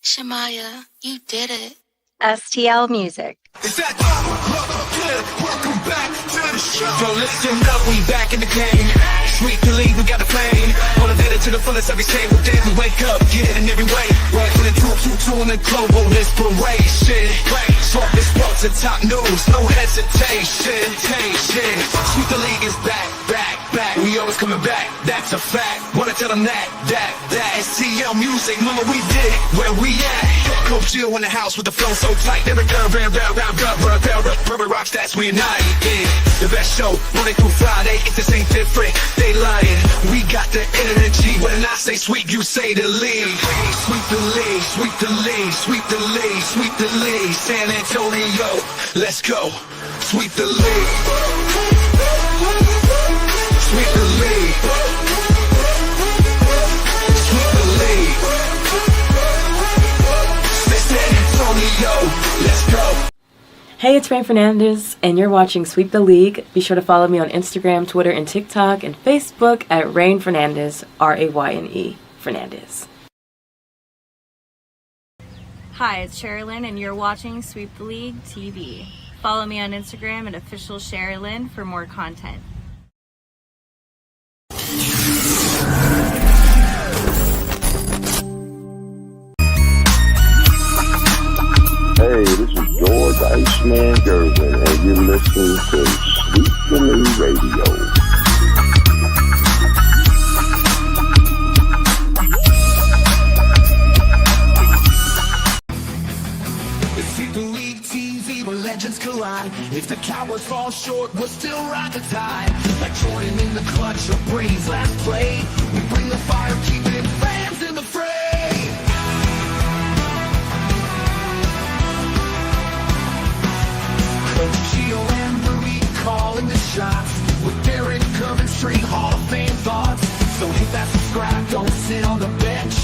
Shamaya, you did it. STL Music. Is that welcome back to the show. So listen up, we back in the game. Sweep the league, we got the flame. All of it to the fullest every single day. We wake up, get in every way. Right for the two in the global inspiration. Talk this sports and top news, no hesitation. Sweep the league is back. We always coming back, that's a fact. Wanna tell them that STL Music, mama, we did it, where we at? Coach Jill in the house with the flow so tight. Every girl, Rebroadcast, we unite. Yeah, the best show, Monday through Friday. If this ain't different, they lying. We got the energy. When I say sweep, you say the league. Sweep the league, sweep the league, sweep the league, sweep the league. San Antonio, let's go. Sweep the league. Sweep the league. Sweep the league. San Antonio, let's go. Hey, it's Rain Fernandez, and you're watching Sweep the League. Be sure to follow me on Instagram, Twitter, and TikTok, and Facebook at Rain Fernandez, Rayne Fernandez. Hi, it's Sherilyn, and you're watching Sweep the League TV. Follow me on Instagram at official Sherilyn for more content. Hey, this is George Iceman Gervin, and you're listening to Sweep the League Radio. Sweep the league, TV, where legends collide. If the Cowboys fall short, we'll still ride the tide. Like Jordan in the clutch or Brady's last play. We bring the fire, keeping fans in the fray. Coach Gio and Rudy calling the shots. With Derek Coventry, Hall of Fame thoughts. So hit that subscribe, don't sit on the bench.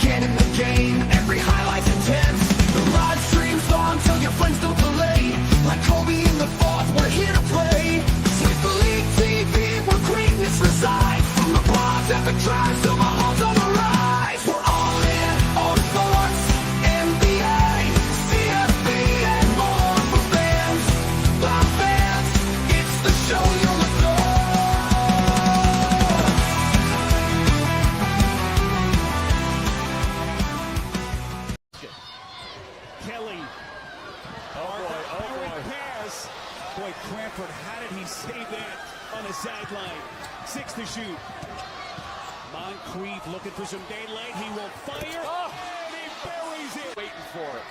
Get in the game, every highlight's intense. The live stream's on till your friends don't delay. Like Kobe in the fourth, we're here to play. Sweep the League TV, where greatness resides. From the blocks, epic drives, to my homes on the rise. We're all in on sports, NBA, CFB, and more for fans. By fans, it's the show you'll adore. Kelly. Oh boy. Pass. Boy, Cranford, how did he save that on the sideline? 6 to shoot. Moncrief looking for some daylight. He will fire. Oh, and he buries it. Waiting for it.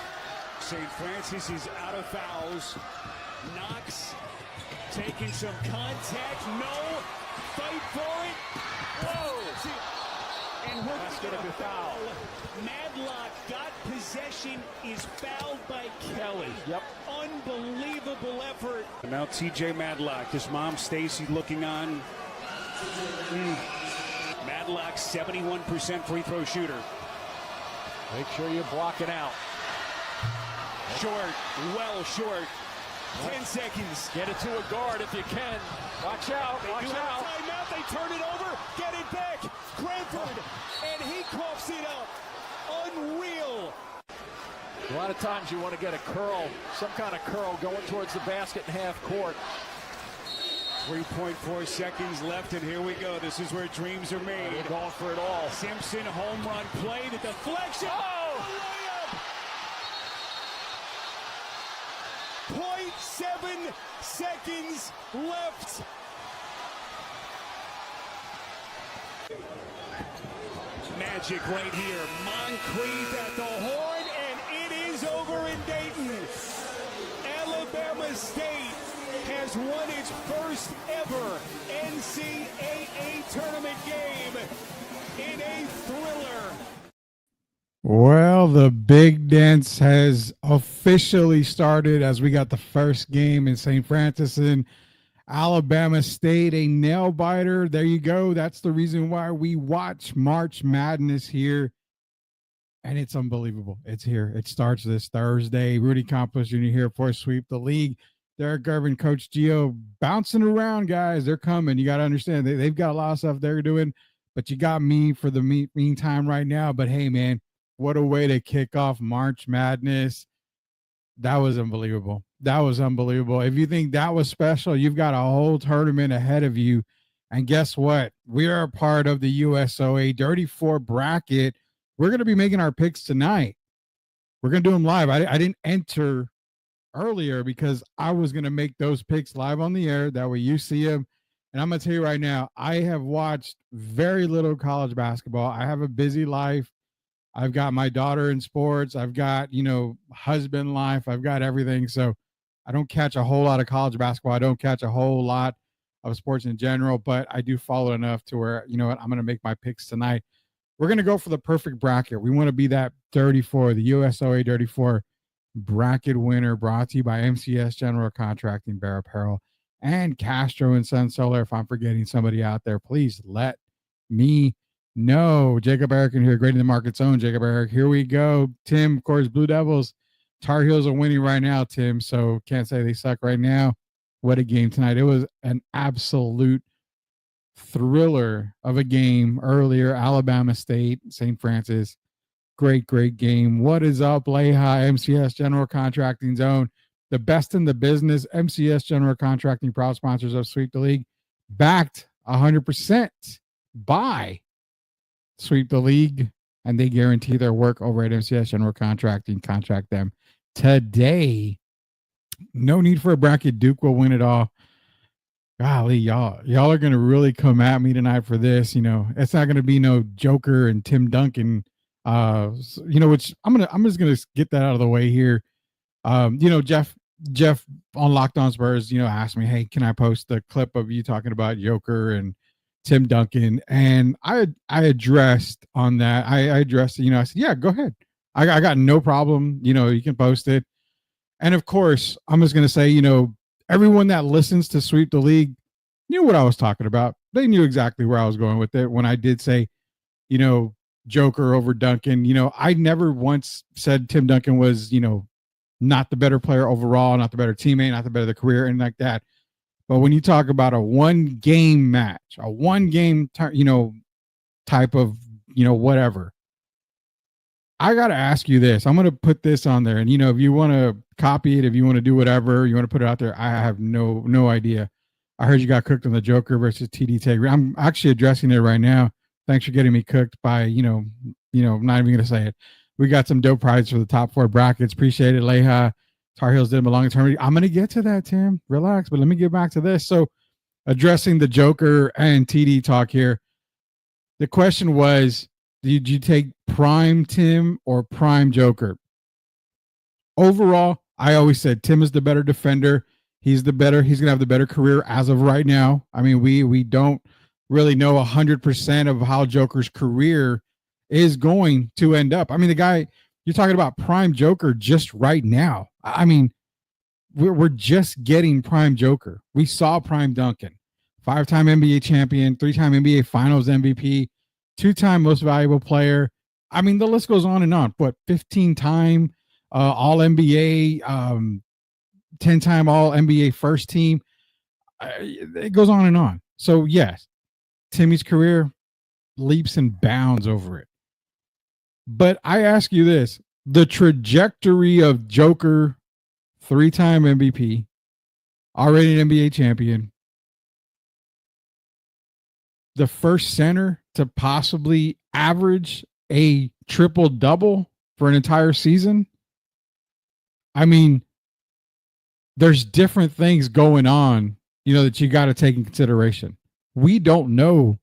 St. Francis is out of fouls. Knox taking some contact. No. Fight for it. Whoa. And that's going to be foul. Madlock got possession, is fouled by Kelly. Yep. Unbelievable effort. And now TJ Madlock, his mom Stacy looking on. Madlock, 71% free throw shooter. Make sure you block it out. Short, well short. 10 seconds. Get it to a guard if you can. Watch out, watch out. Timeout, they turn it over, get it back. Cranford, and he coughs it up. Unreal. A lot of times you want to get a curl, some kind of curl going towards the basket in half court. 3.4 seconds left, and here we go. This is where dreams are made. We're going for it all. Simpson, home run play, the deflection. Oh! Layup. 0.7 seconds left. Magic right here. Moncrief at the horn, and it is over in Dayton. Alabama State has won its first ever NCAA tournament game in a thriller. Well, the big dance has officially started as we got the first game in St. Francis and Alabama State, a nail biter. There you go. That's the reason why we watch March Madness here. And it's unbelievable. It's here. It starts this Thursday. Rudy Campos Jr. here for Sweep the League. Derek Gervin, Coach Gio bouncing around, guys. They're coming. You got to understand. They've got a lot of stuff they're doing, but you got me for the meantime right now. But hey, man, What a way to kick off March Madness. That was unbelievable. That was unbelievable. If you think that was special, you've got a whole tournament ahead of you. And guess what? We are a part of the USOA Dirty Four bracket. We're going to be making our picks tonight. We're going to do them live. I didn't enter earlier because I was going to make those picks live on the air. That way you see them. And I'm going to tell you right now, I have watched very little college basketball. I have a busy life. I've got my daughter in sports. I've got, husband life. I've got everything. So I don't catch a whole lot of college basketball. I don't catch a whole lot of sports in general, but I do follow enough to where, you know what, I'm going to make my picks tonight. We're going to go for the perfect bracket. We want to be that 34, the USOA 34 bracket winner, brought to you by MCS General Contracting, Bear Apparel, and Castro and Sun Solar. If I'm forgetting somebody out there, please let me know. Jacob Erickson here, Grading the Market's own Jacob Eric. Here we go. Tim, of course, Blue Devils. Tar Heels are winning right now, Tim, so can't say they suck right now. What a game tonight. It was an absolute thriller of a game earlier. Alabama State, St. Francis. Great game. What is up, Lehigh, MCS General Contracting Zone, the best in the business. MCS General Contracting, proud sponsors of Sweep the League, backed 100% by Sweep the League, and they guarantee their work over at MCS General Contracting. Contract them today. No need for a bracket. Duke will win it all. Golly, y'all are going to really come at me tonight for this. It's not going to be no Joker and Tim Duncan. Which I'm just gonna get that out of the way here. Jeff on Locked On Spurs, asked me, hey, can I post the clip of you talking about Joker and Tim Duncan? And I addressed on that. I addressed it. I said, yeah, go ahead. I got no problem. You can post it. And of course, I'm just gonna say, everyone that listens to Sweep the League knew what I was talking about. They knew exactly where I was going with it when I did say, Joker over Duncan. I never once said Tim Duncan was, not the better player overall, not the better teammate, not the better career, and like that. But when you talk about a one-game match, a one-game, type of, whatever, I got to ask you this. I'm going to put this on there. And, if you want to copy it, if you want to do whatever, you want to put it out there, I have no idea. I heard you got cooked on the Joker versus TD Tigre. I'm actually addressing it right now. Thanks for getting me cooked by, not even going to say it. We got some dope prizes for the top four brackets. Appreciate it, Lehigh. Tar Heels didn't belong in tournament. I'm going to get to that, Tim. Relax, but let me get back to this. So addressing the Joker and TD talk here. The question was, did you take prime Tim or prime Joker? Overall, I always said Tim is the better defender. He's going to have the better career as of right now. I mean, we don't really know 100% of how Joker's career is going to end up. I mean, the guy, you're talking about prime Joker just right now. I mean, we're just getting prime Joker. We saw prime Duncan, 5-time NBA champion, 3-time NBA Finals MVP, 2-time most valuable player. I mean, the list goes on and on. What, 15-time all NBA, 10-time all NBA first team. It goes on and on. So yes, Timmy's career leaps and bounds over it. But I ask you this, the trajectory of Joker, 3-time MVP, already an NBA champion, the first center to possibly average a triple-double for an entire season. I mean, there's different things going on, that you got to take in consideration. We don't know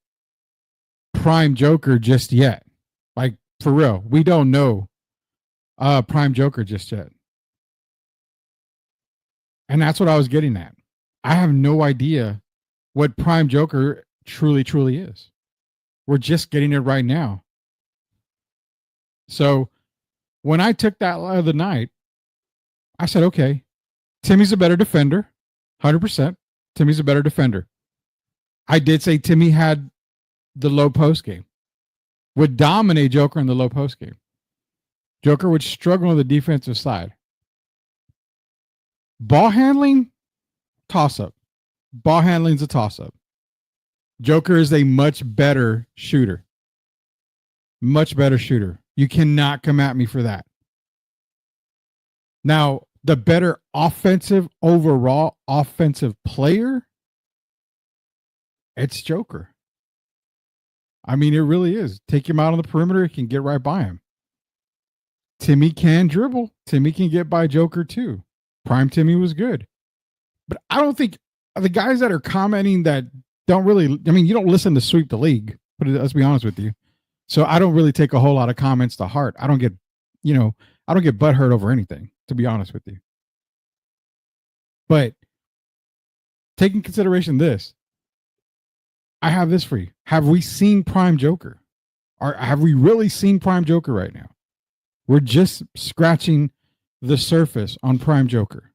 prime Joker just yet. Like, for real, we don't know prime Joker just yet. And that's what I was getting at. I have no idea what prime Joker truly is. We're just getting it right now. So when I took that other night, I said, okay, Timmy's a better defender, 100%. Timmy's a better defender. I did say Timmy had the low post game, would dominate Joker in the low post game. Joker would struggle on the defensive side. Ball handling, toss-up. Ball handling's a toss-up. Joker is a much better shooter. Much better shooter. You cannot come at me for that. Now, the better overall offensive player, it's Joker. I mean, it really is. Take him out on the perimeter, he can get right by him. Timmy can dribble. Timmy can get by Joker too. Prime Timmy was good. But I don't think the guys that are commenting that don't really, I mean, you don't listen to Sweep the League, but let's be honest with you. So I don't really take a whole lot of comments to heart. I don't get butthurt over anything, to be honest with you. But take in consideration this. I have this for you. Have we seen Prime Joker? Or have we really seen Prime Joker right now? We're just scratching the surface on Prime Joker.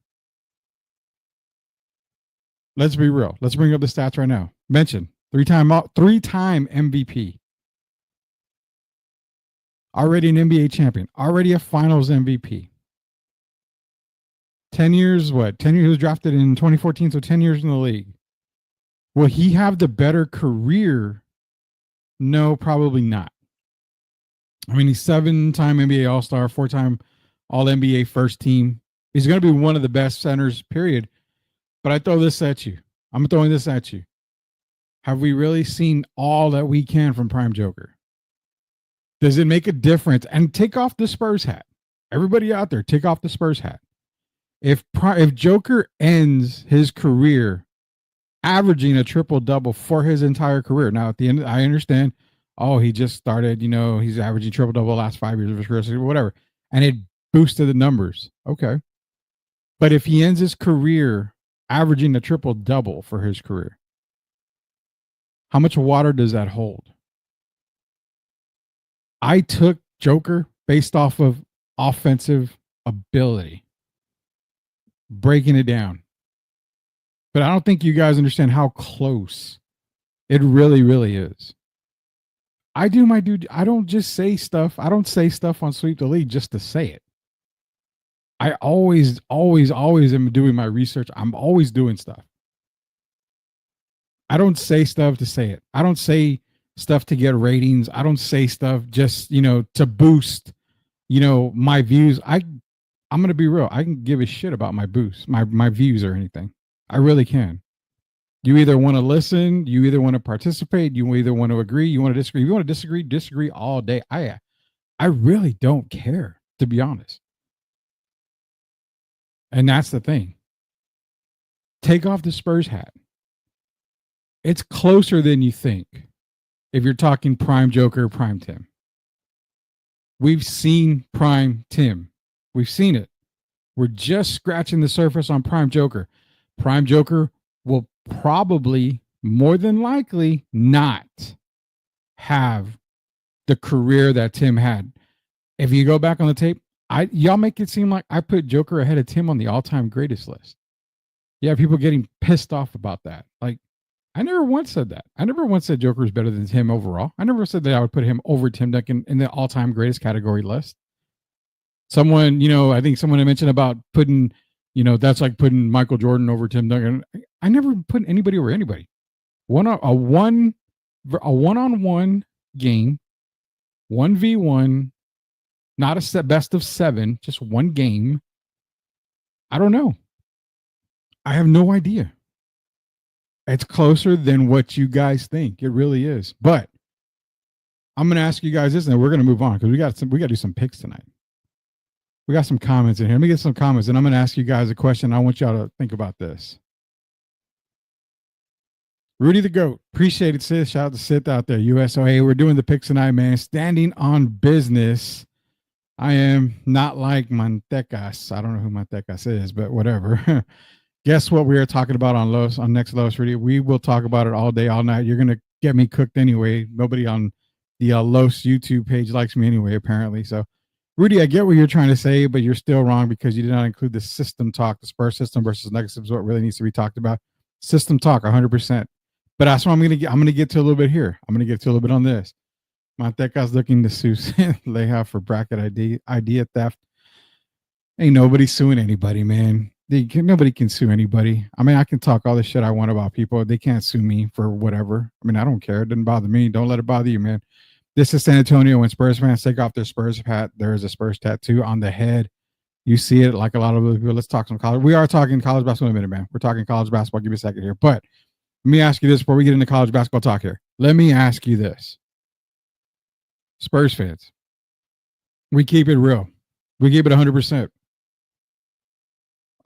Let's be real. Let's bring up the stats right now. Mention three-time MVP. Already an NBA champion. Already a Finals MVP. 10 years, what? 10 years, he was drafted in 2014, so 10 years in the league. Will he have the better career? No, probably not. I mean, he's 7-time NBA All-Star, 4-time All-NBA first team. He's going to be one of the best centers, period. But I throw this at you. I'm throwing this at you. Have we really seen all that we can from Prime Joker? Does it make a difference? And take off the Spurs hat. Everybody out there, take off the Spurs hat. If Joker ends his career averaging a triple-double for his entire career. Now, at the end, I understand, he just started, he's averaging triple-double the last 5 years of his career, whatever. And it boosted the numbers. Okay. But if he ends his career averaging a triple-double for his career, how much water does that hold? I took Joker based off of offensive ability, breaking it down. But I don't think you guys understand how close it really, really is. I do my dude. I don't just say stuff. I don't say stuff on Sweep the League just to say it. I always am doing my research. I'm always doing stuff. I don't say stuff to say it. I don't say stuff to get ratings. I don't say stuff just, to boost, my views. I'm going to be real. I can give a shit about my boost, my views or anything. I really can. You either want to listen, you either want to participate, you either want to agree, you want to disagree. If you want to disagree all day. I really don't care, to be honest. And that's the thing. Take off the Spurs hat. It's closer than you think if you're talking Prime Joker, Prime Tim. We've seen Prime Tim. We've seen it. We're just scratching the surface on Prime Joker. Prime Joker will probably, more than likely, not have the career that Tim had. If you go back on the tape, y'all make it seem like I put Joker ahead of Tim on the all-time greatest list. Yeah, people getting pissed off about that. Like, I never once said that. I never once said Joker is better than Tim overall. I never said that I would put him over Tim Duncan in the all-time greatest category list. Someone, I think someone had mentioned about putting, that's like putting Michael Jordan over Tim Duncan. I never put anybody over anybody. A one-on-one game, 1v1, not a best of 7, just one game. I don't know. I have no idea. It's closer than what you guys think. It really is. But I'm going to ask you guys this, and we're going to move on because we got to do some picks tonight. We got some comments in here. Let me get some comments, and I'm going to ask you guys a question. I want y'all to think about this. Rudy the GOAT. Appreciate it, sis. Shout out to Sith out there. USOA. We're doing the picks tonight, man. Standing on business. I am not like Mantecas. I don't know who Mantecas is, but whatever. Guess what we are talking about on Next Los, Rudy? We will talk about it all day, all night. You're going to get me cooked anyway. Nobody on the Los YouTube page likes me anyway, apparently. So, Rudy, I get what you're trying to say, but you're still wrong because you did not include the system talk. The Spurs system versus Nuggets is what really needs to be talked about. System talk, 100%. But that's what I'm going to get to a little bit here. I'm going to get to a little bit on this. Manteca's looking to sue Leja for bracket idea theft. Ain't nobody suing anybody, man. Nobody can sue anybody. I mean, I can talk all the shit I want about people. They can't sue me for whatever. I mean, I don't care. It doesn't bother me. Don't let it bother you, man. This is San Antonio. When Spurs fans take off their Spurs hat, there is a Spurs tattoo on the head. You see it like a lot of other people. Let's talk some college. We are talking college basketball in a minute, man. We're talking college basketball. Give me a second here. But let me ask you this before we get into college basketball talk here. Let me ask you this. Spurs fans, we keep it real. We keep it 100%.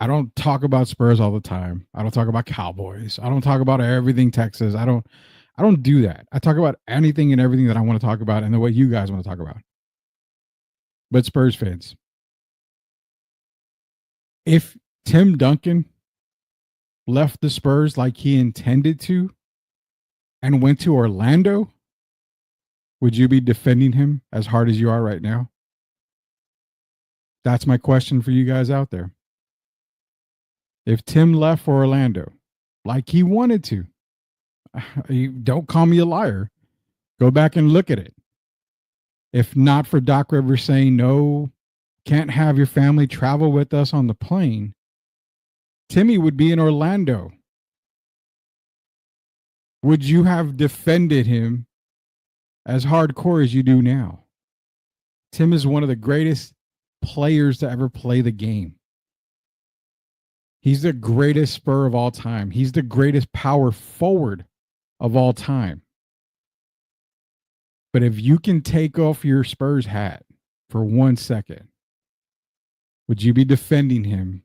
I don't talk about Spurs all the time. I don't talk about Cowboys. I don't talk about everything Texas. I don't do that. I talk about anything and everything that I want to talk about and the way you guys want to talk about. But Spurs fans, if Tim Duncan left the Spurs like he intended to and went to Orlando, would you be defending him as hard as you are right now? That's my question for you guys out there. If Tim left for Orlando like he wanted to, don't call me a liar. Go back and look at it. If not for Doc Rivers saying, no, can't have your family travel with us on the plane, Timmy would be in Orlando. Would you have defended him as hardcore as you do now? Tim is one of the greatest players to ever play the game. He's the greatest Spur of all time. He's the greatest power forward of all time. But if you can take off your Spurs hat for 1 second, would you be defending him?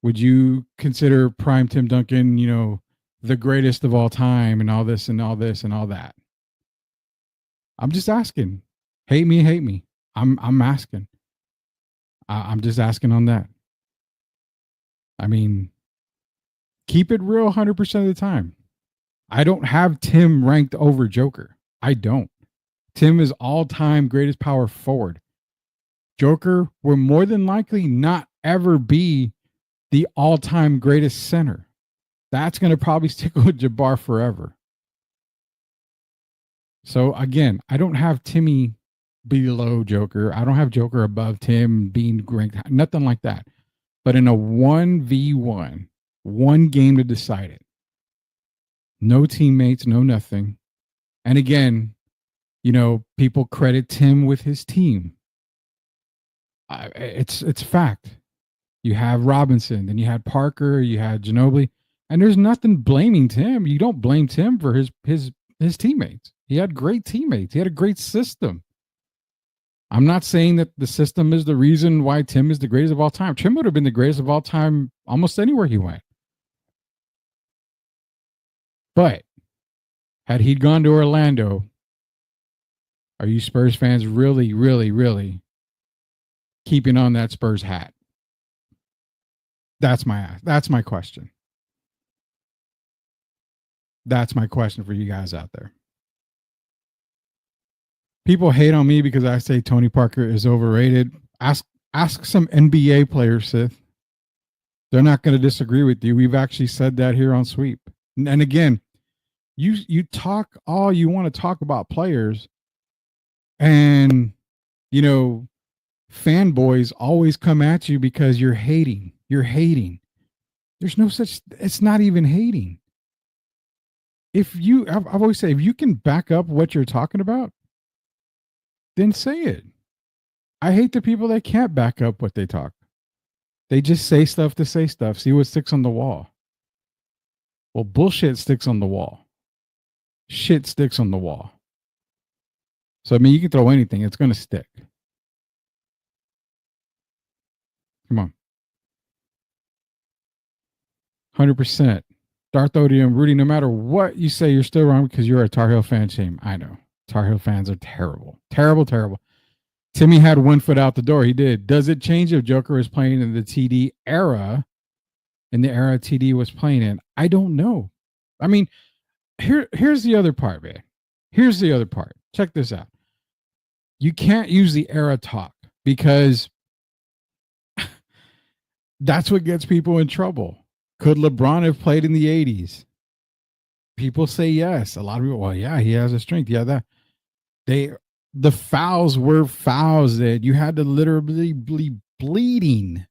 Would you consider prime Tim Duncan, the greatest of all time and all this and all this and all that? I'm just asking. Hate me. I'm asking. I'm just asking on that. I mean, keep it real 100% of the time. I don't have Tim ranked over Joker. I don't. Tim is all-time greatest power forward. Joker will more than likely not ever be the all-time greatest center. That's going to probably stick with Jabbar forever. So again, I don't have Timmy below Joker. I don't have Joker above Tim being ranked. Nothing like that. But in a 1v1, one game to decide it. No teammates, no nothing. And again, people credit Tim with his team. It's fact. You have Robinson, then you had Parker, you had Ginobili, and there's nothing blaming Tim. You don't blame Tim for his teammates. He had great teammates. He had a great system. I'm not saying that the system is the reason why Tim is the greatest of all time. Tim would have been the greatest of all time almost anywhere he went. But had he gone to Orlando, are you Spurs fans really, really, really keeping on that Spurs hat? That's my question. That's my question for you guys out there. People hate on me because I say Tony Parker is overrated. Ask some NBA players, Sith. They're not going to disagree with you. We've actually said that here on Sweep. And again, you talk all you want to talk about players, and fanboys always come at you because you're hating. You're hating. There's no such. It's not even hating. I've always said, if you can back up what you're talking about, then say it. I hate the people that can't back up what they talk. They just say stuff to say stuff. See what sticks on the wall. Well, bullshit sticks on the wall. Shit sticks on the wall. So, I mean, you can throw anything. It's going to stick. Come on. 100%. Darth Odium, Rudy, no matter what you say, you're still wrong because you're a Tar Heel fan. Shame. I know. Tar Heel fans are terrible. Terrible, terrible. Timmy had one foot out the door. He did. Does it change if Joker was playing in the TD era, in the era TD was playing in? I don't know. I mean, here's the other part, man. Here's the other part. Check this out. You can't use the era talk because that's what gets people in trouble. Could LeBron have played in the 80s? People say yes. A lot of people, well, yeah, he has a strength. Yeah, that. The fouls were fouls that you had to literally be bleeding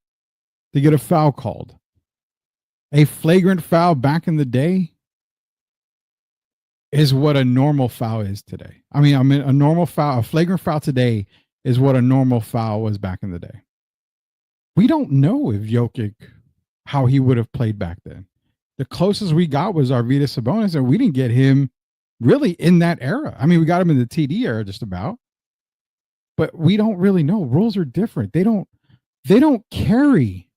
to get a foul called. A flagrant foul back in the day, is what a normal foul is today. I mean, a normal foul, a flagrant foul today is what a normal foul was back in the day. We don't know if Jokic, how he would have played back then. The closest we got was Arvydas Sabonis, and we didn't get him really in that era. I mean, we got him in the TD era just about, but we don't really know. Rules are different. They don't carry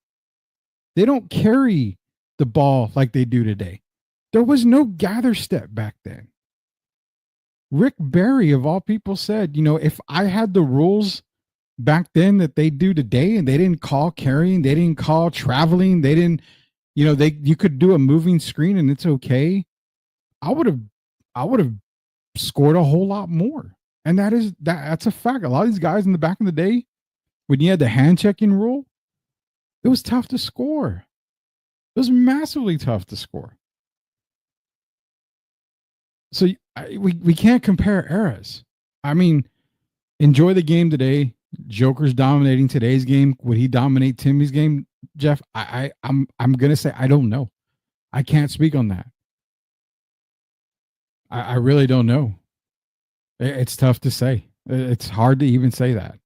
the ball like they do today. There was no gather step back then. Rick Barry, of all people, said, if I had the rules back then that they do today, and they didn't call carrying, they didn't call traveling, they didn't, you could do a moving screen and it's okay, I would have scored a whole lot more. And that's a fact. A lot of these guys in the back in the day, when you had the hand checking rule, it was tough to score. It was massively tough to score. So we can't compare eras. I mean, enjoy the game today. Joker's dominating today's game. Would he dominate Timmy's game, Jeff? I'm gonna say I don't know. I can't speak on that. I really don't know. It's tough to say. It's hard to even say that.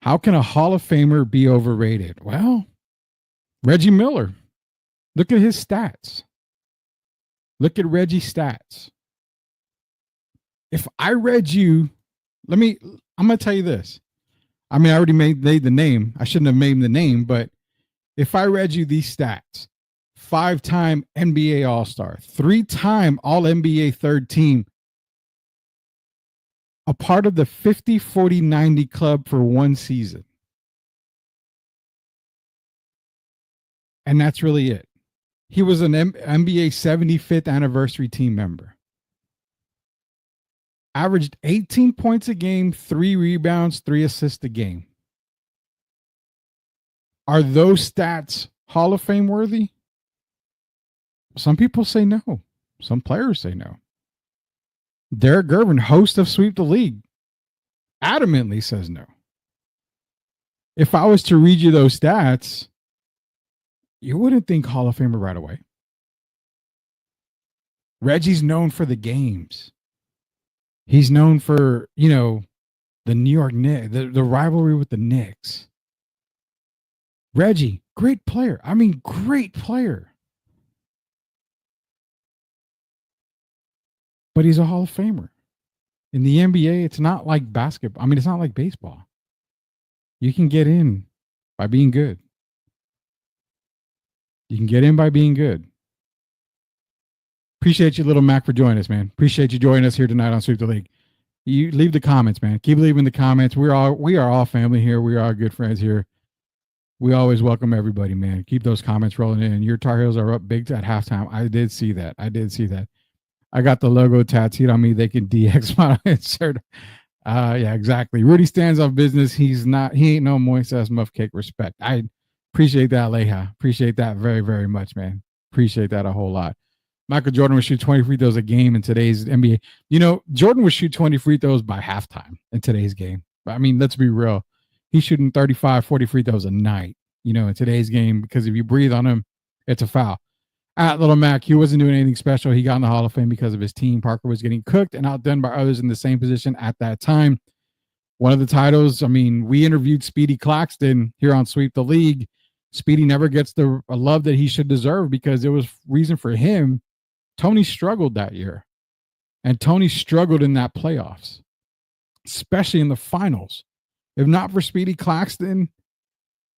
How can a Hall of Famer be overrated? Well, Reggie Miller. Look at his stats. Look at Reggie's stats. If I read you, I'm going to tell you this. I mean, I already made the name. I shouldn't have made the name, but if I read you these stats, 5-time NBA All-Star, 3-time All-NBA third team, a part of the 50-40-90 club for one season. And that's really it. He was an NBA 75th anniversary team member. Averaged 18 points a game, 3 rebounds, 3 assists a game. Are those stats Hall of Fame worthy? Some people say no. Some players say no. Derek Gervin, host of Sweep the League, adamantly says no. If I was to read you those stats, you wouldn't think Hall of Famer right away. Reggie's known for the games. He's known for, the New York Knicks, the rivalry with the Knicks. Reggie, great player. I mean, great player. But he's a Hall of Famer. In the NBA, it's not like basketball. I mean, it's not like baseball. You can get in by being good. You can get in by being good. Appreciate you, Little Mac, for joining us, man. Appreciate you joining us here tonight on Sweep the League. You leave the comments, man. Keep leaving the comments. We are all family here. We are good friends here. We always welcome everybody, man. Keep those comments rolling in. Your Tar Heels are up big at halftime. I did see that. I got the logo tattooed on me. They can DX my insert. Yeah, exactly. Rudy stands on business. He ain't no moist ass muff cake. Respect. I appreciate that, Leha. Appreciate that very, very much, man. Appreciate that a whole lot. Michael Jordan would shoot 20 free throws a game in today's NBA. Jordan would shoot 20 free throws by halftime in today's game. I mean, let's be real. He's shooting 35, 40 free throws a night, in today's game, because if you breathe on him, it's a foul. At Little Mac, he wasn't doing anything special. He got in the Hall of Fame because of his team. Parker was getting cooked and outdone by others in the same position at that time. One of the titles, we interviewed Speedy Claxton here on Sweep the League. Speedy never gets the love that he should deserve because it was reason for him. Tony struggled that year. And Tony struggled in that playoffs, especially in the finals. If not for Speedy Claxton,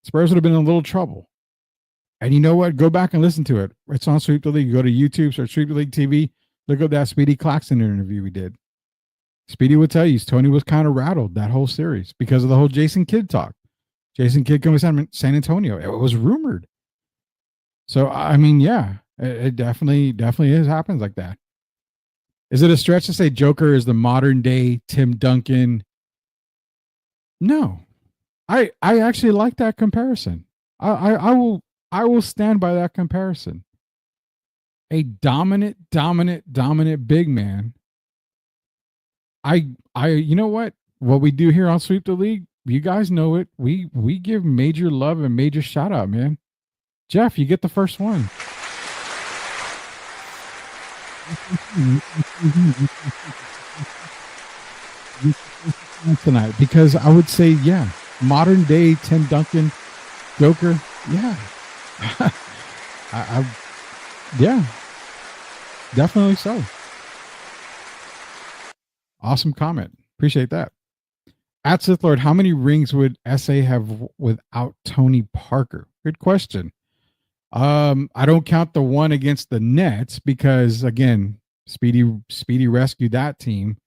Spurs would have been in a little trouble. And you know what? Go back and listen to it. It's on Sweep the League. Go to YouTube, search Sweep the League TV. Look up that Speedy Claxton interview we did. Speedy would tell you Tony was kind of rattled that whole series because of the whole Jason Kidd talk. Jason Kidd coming to San Antonio. It was rumored. So, yeah, it definitely happens like that. Is it a stretch to say Joker is the modern day Tim Duncan? No. I actually like that comparison. I will stand by that comparison. A dominant big man. You know what we do here on Sweep the League, you guys know it. We give major love and major shout out, man. Jeff, you get the first one. tonight, because I would say, yeah, modern day Tim Duncan, Joker, yeah, I yeah, definitely so. Awesome comment. Appreciate that. At Sith Lord, how many rings would SA have without Tony Parker? Good question. I don't count the one against the Nets because again, Speedy rescued that team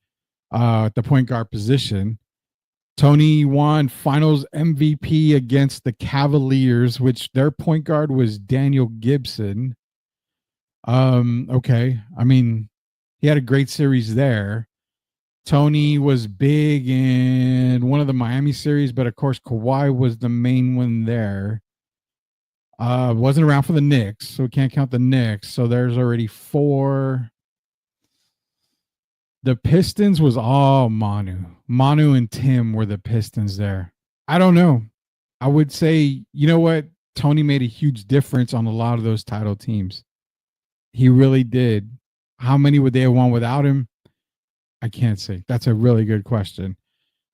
at the point guard position. Tony won Finals MVP against the Cavaliers, which their point guard was Daniel Gibson. Okay, I mean, he had a great series there. Tony was big in one of the Miami series, but of course Kawhi was the main one there. Wasn't around for the Knicks, so we can't count the Knicks. So there's already 4. The Pistons was all Manu. Manu and Tim were the Pistons there. I don't know. I would say, you know what? Tony made a huge difference on a lot of those title teams. He really did. How many would they have won without him? I can't say. That's a really good question.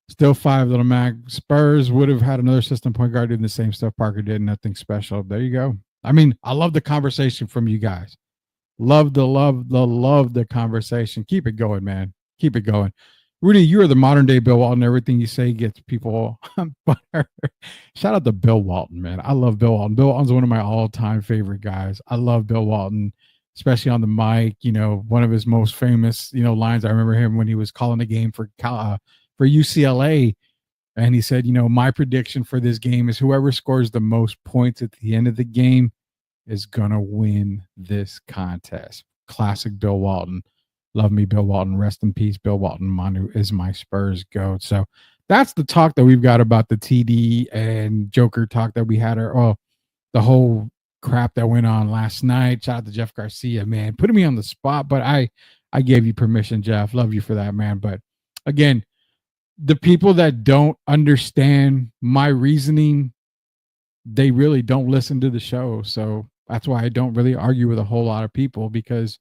Still 5, Little Mac. Spurs would have had another system point guard doing the same stuff Parker did. Nothing special. There you go. I mean, I love the conversation from you guys. Love the conversation. Keep it going, man. Keep it going. Rudy, you are the modern day Bill Walton. Everything you say gets people on fire. Shout out to Bill Walton, man. I love Bill Walton. Bill Walton's one of my all-time favorite guys. I love Bill Walton, especially on the mic. You know, one of his most famous, lines. I remember him when he was calling the game for UCLA, and he said, my prediction for this game is whoever scores the most points at the end of the game is gonna win this contest. Classic Bill Walton. Love me, Bill Walton. Rest in peace, Bill Walton. Manu is my Spurs GOAT. So that's the talk that we've got about the TD and Joker talk that we had. The whole crap that went on last night. Shout out to Jeff Garcia, man. Putting me on the spot, but I gave you permission, Jeff. Love you for that, man. But again, the people that don't understand my reasoning, they really don't listen to the show. So that's why I don't really argue with a whole lot of people, because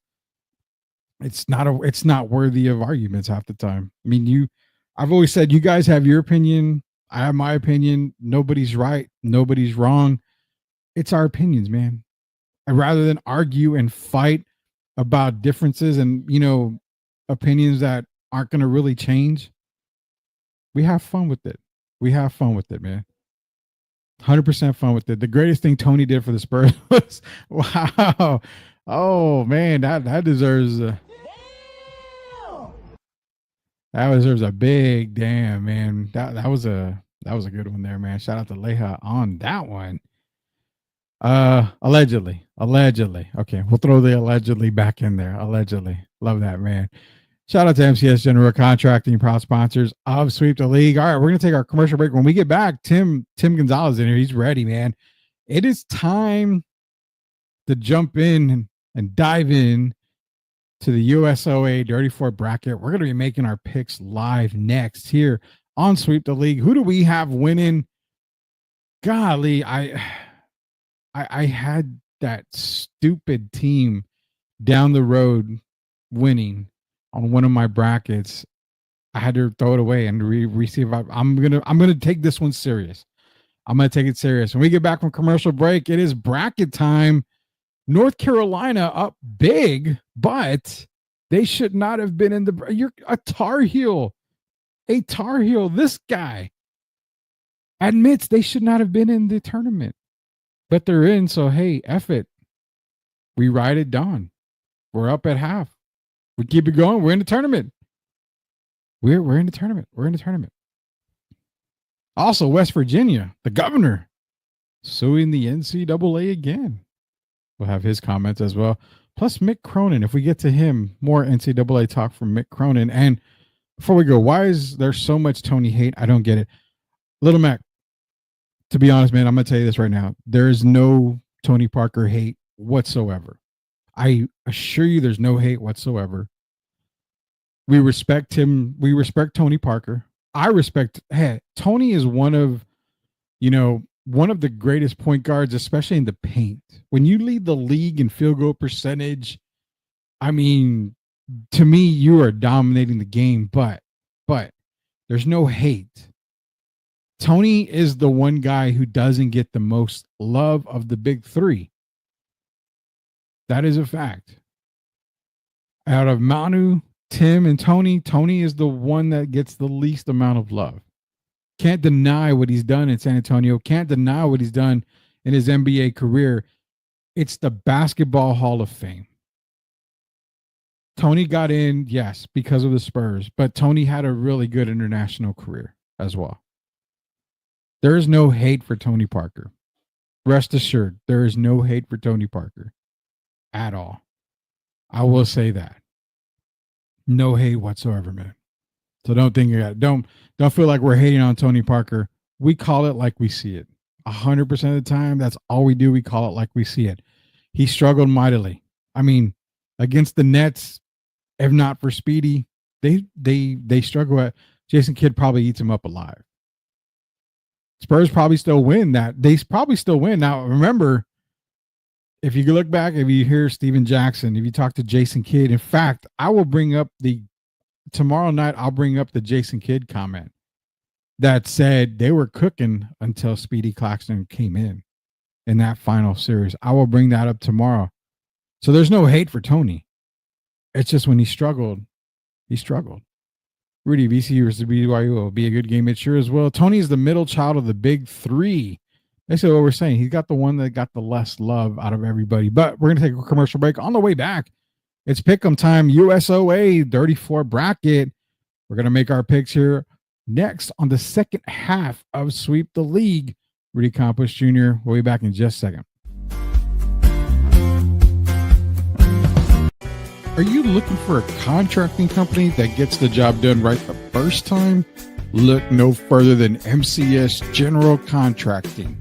it's not worthy of arguments half the time. I mean, I've always said you guys have your opinion. I have my opinion. Nobody's right. Nobody's wrong. It's our opinions, man. And rather than argue and fight about differences and, opinions that aren't going to really change, we have fun with it. We have fun with it, man. 100% fun with it. The greatest thing Tony did for the Spurs was, wow. Oh man, that deserves a big damn, man. That was a good one there, man. Shout out to Leha on that one. Allegedly. Okay, we'll throw the allegedly back in there. Allegedly. Love that, man. Shout out to MCS General Contracting, proud sponsors of Sweep the League. All right, we're going to take our commercial break. When we get back, Tim Gonzalez in here. He's ready, man. It is time to jump in and dive in to the USOA Dirty Four bracket. We're going to be making our picks live next here on Sweep the League. Who do we have winning? Golly, I had that stupid team down the road winning on one of my brackets. I had to throw it away and see if I'm gonna take this one serious. I'm gonna take it serious. When we get back from commercial break, it is bracket time. North Carolina up big, but they should not have been in the. You're a Tar Heel. This guy admits they should not have been in the tournament, but they're in. So hey, F it. We ride it down. We're up at half. We keep it going. We're in the tournament. We're in the tournament. We're in the tournament. Also, West Virginia, the governor, suing the NCAA again. We'll have his comments as well. Plus Mick Cronin. If we get to him, more NCAA talk from Mick Cronin. And before we go, why is there so much Tony hate? I don't get it. Little Mac, to be honest, man, I'm going to tell you this right now. There is no Tony Parker hate whatsoever. I assure you there's no hate whatsoever. We respect him. We respect Tony Parker. I respect, Tony is one of the greatest point guards, especially in the paint. When you lead the league in field goal percentage, I mean, to me, you are dominating the game, but there's no hate. Tony is the one guy who doesn't get the most love of the big three. That is a fact. Out of Manu, Tim, and Tony is the one that gets the least amount of love. Can't deny what he's done in San Antonio. Can't deny what he's done in his NBA career. It's the Basketball Hall of Fame. Tony got in, yes, because of the Spurs, but Tony had a really good international career as well. There is no hate for Tony Parker. Rest assured, there is no hate for Tony Parker at all. I will say that. No hate whatsoever, man. So don't think you got it. Don't feel like we're hating on Tony Parker. We call it like we see it. 100% of the time, that's all we do. We call it like we see it. He struggled mightily. I mean, against the Nets, if not for Speedy, they struggle at Jason Kidd probably eats him up alive. Spurs probably still win that. They probably still win. Now, remember, if you look back, if you hear Steven Jackson, if you talk to Jason Kidd, in fact, I will bring up tomorrow night, I'll bring up the Jason Kidd comment that said they were cooking until Speedy Claxton came in that final series. I will bring that up tomorrow. So there's no hate for Tony. It's just when he struggled. Rudy, VCU versus BYU will be a good game. It sure as well. Tony is the middle child of the big three. Basically what we're saying, he's got the one that got the less love out of everybody. But we're going to take a commercial break. On the way back, it's pick'em time. USOA 34 bracket. We're going to make our picks here next on the second half of Sweep the League. Rudy Campos Jr. We'll be back in just a second. Are you looking for a contracting company that gets the job done right the first time? Look no further than MCS General Contracting.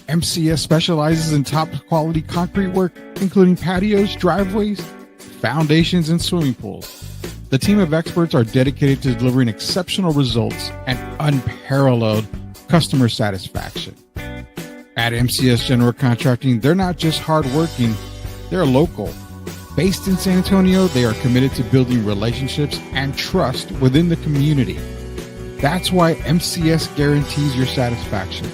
MCS specializes in top quality concrete work, including patios, driveways, foundations, and swimming pools. The team of experts are dedicated to delivering exceptional results and unparalleled customer satisfaction. At MCS General Contracting, they're not just hardworking, they're local. Based in San Antonio, they are committed to building relationships and trust within the community. That's why MCS guarantees your satisfaction.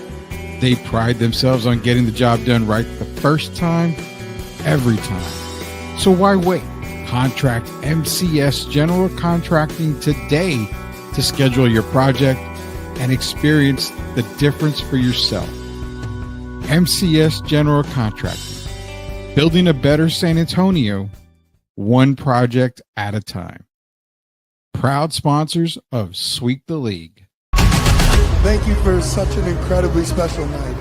They pride themselves on getting the job done right the first time, every time. So why wait? Contract MCS General Contracting today to schedule your project and experience the difference for yourself. MCS General Contracting. Building a better San Antonio, one project at a time. Proud sponsors of Sweep the League. Thank you for such an incredibly special night.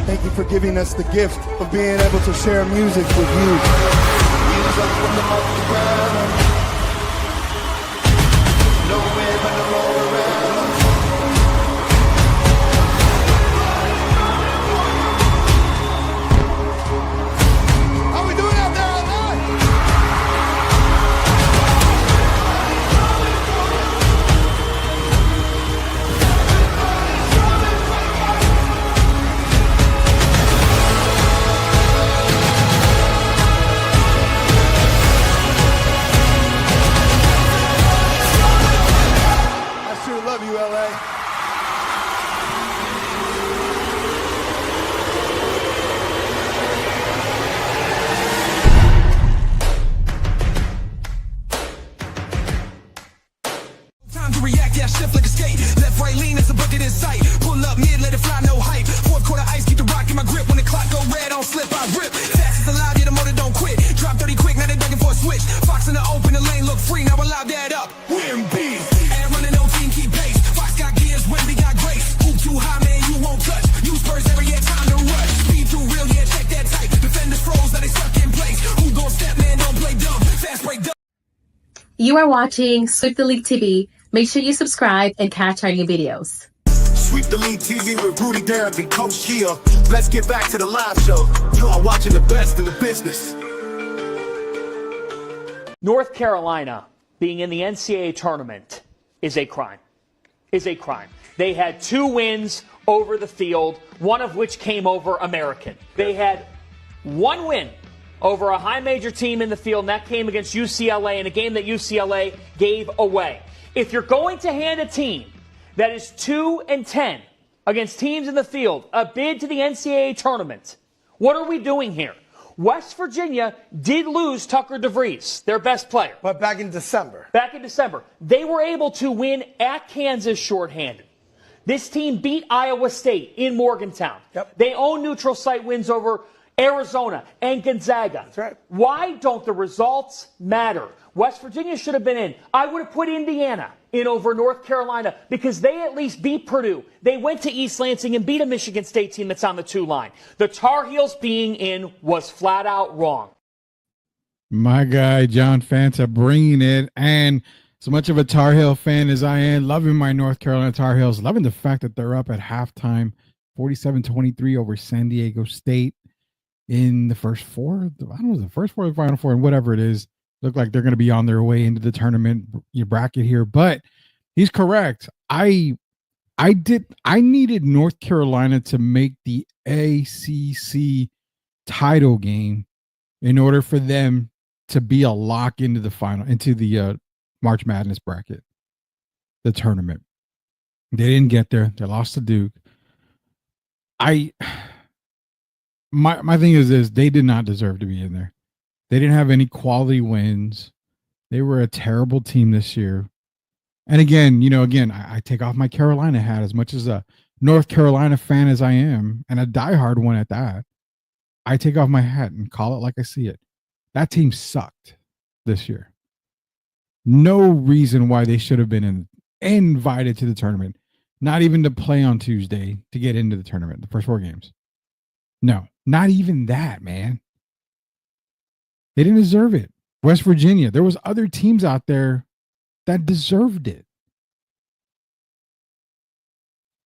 Thank you for giving us the gift of being able to share music with you. You are watching Sweep the League TV. Make sure you subscribe and catch our new videos. Sweep the League TV with Rudy Derrick and Coach Gia. Let's get back to the live show. You are watching the best in the business. North Carolina being in the NCAA tournament is a crime. They had 2 wins over the field, one of which came over American. They had 1 win over a high major team in the field, and that came against UCLA in a game that UCLA gave away. If you're going to hand a team that is 2-10 against teams in the field a bid to the NCAA tournament, what are we doing here? West Virginia did lose Tucker DeVries, their best player. But back in December. They were able to win at Kansas shorthanded. This team beat Iowa State in Morgantown. Yep. They own neutral site wins over Arizona and Gonzaga. That's right. Why don't the results matter? West Virginia should have been in. I would have put Indiana in over North Carolina because they at least beat Purdue. They went to East Lansing and beat a Michigan State team that's on the 2 line. The Tar Heels being in was flat out wrong. My guy, John Fanta, bringing it. And as much of a Tar Heel fan as I am, loving my North Carolina Tar Heels, loving the fact that they're up at halftime, 47-23 over San Diego State in the first 4. I don't know, the first 4 or the final 4, and whatever it is. Look like they're going to be on their way into the tournament bracket here, but he's correct. I needed North Carolina to make the ACC title game in order for them to be a lock into the final, into the March Madness bracket, the tournament. They didn't get there. They lost to Duke. My thing is this: they did not deserve to be in there. They didn't have any quality wins. They were a terrible team this year. And again, I take off my Carolina hat as much as a North Carolina fan as I am, and a diehard one at that. I take off my hat and call it like I see it. That team sucked this year. No reason why they should have been invited to the tournament. Not even to play on Tuesday to get into the tournament, the first 4 games. No, not even that, man. They didn't deserve it. West Virginia, there was other teams out there that deserved it.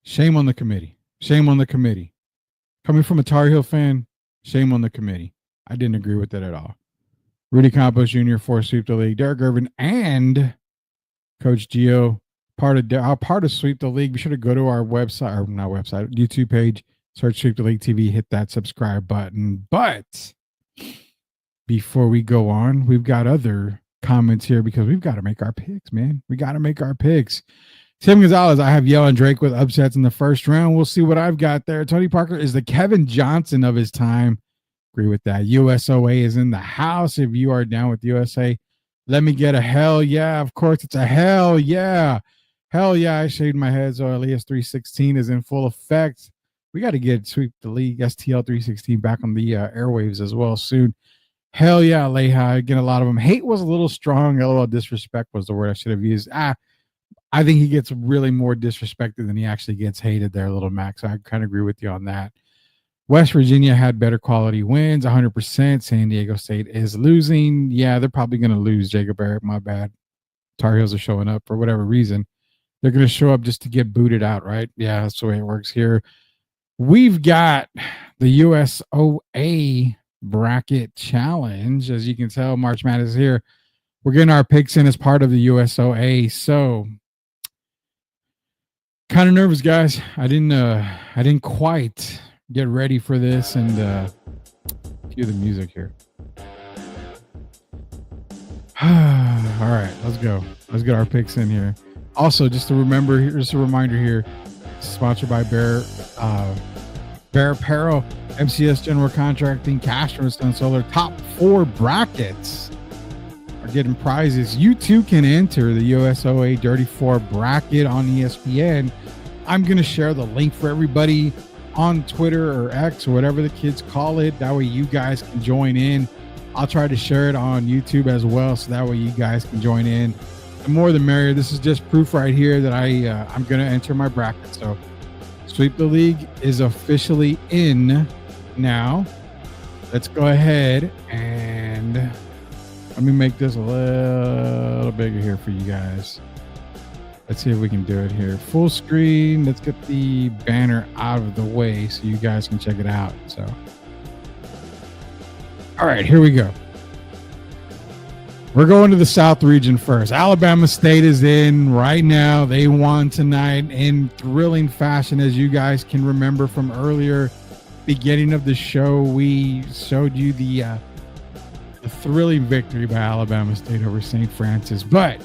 Shame on the committee. Shame on the committee. Coming from a Tar Heel fan, shame on the committee. I didn't agree with that at all. Rudy Campos Jr. for Sweep the League. Derek Irvin and Coach Gio, part of Sweep the League. Be sure to go to our website, or not website, YouTube page. Search Sweep the League TV. Hit that subscribe button. But before we go on, we've got other comments here because we've got to make our picks, man. We got to make our picks. Tim Gonzalez, I have Yell and Drake with upsets in the first round. We'll see what I've got there. Tony Parker is the Kevin Johnson of his time. Agree with that. USOA is in the house. If you are down with USA, let me get a hell yeah. Of course, it's a hell yeah. Hell yeah. I shaved my head, so Elias 316 is in full effect. We got to get Sweep the League STL 316 back on the airwaves as well soon. Hell yeah, Lehi. Again, a lot of them. Hate was a little strong. LOL, disrespect was the word I should have used. I think he gets really more disrespected than he actually gets hated there, Little Max. So I kind of agree with you on that. West Virginia had better quality wins, 100%. San Diego State is losing. Yeah, they're probably going to lose, Jacob Eric. My bad. Tar Heels are showing up for whatever reason. They're going to show up just to get booted out, right? Yeah, that's the way it works here. We've got the USOA Bracket Challenge. As you can tell, March Madness is here. We're getting our picks in as part of the USOA. So, kind of nervous, guys. I didn't quite get ready for this, and cue the music here. All right, let's go. Let's get our picks in here. Also, just a reminder here, sponsored by Bear Apparel, MCS General Contracting, Castro Stone Solar. Top 4 brackets are getting prizes. You too can enter the USOA Dirty 4 bracket on ESPN. I'm going to share the link for everybody on Twitter or X or whatever the kids call it. That way you guys can join in. I'll try to share it on YouTube as well, so that way you guys can join in. The more the merrier. This is just proof right here that I'm going to enter my bracket. So Sweep the League is officially in now. Let's go ahead and let me make this a little bigger here for you guys. Let's see if we can do it here. Full screen. Let's get the banner out of the way so you guys can check it out. So, all right, here we go. We're going to the South region first. Alabama State is in right now. They won tonight in thrilling fashion, as you guys can remember from earlier beginning of the show. We showed you the a thrilling victory by Alabama State over St. Francis. But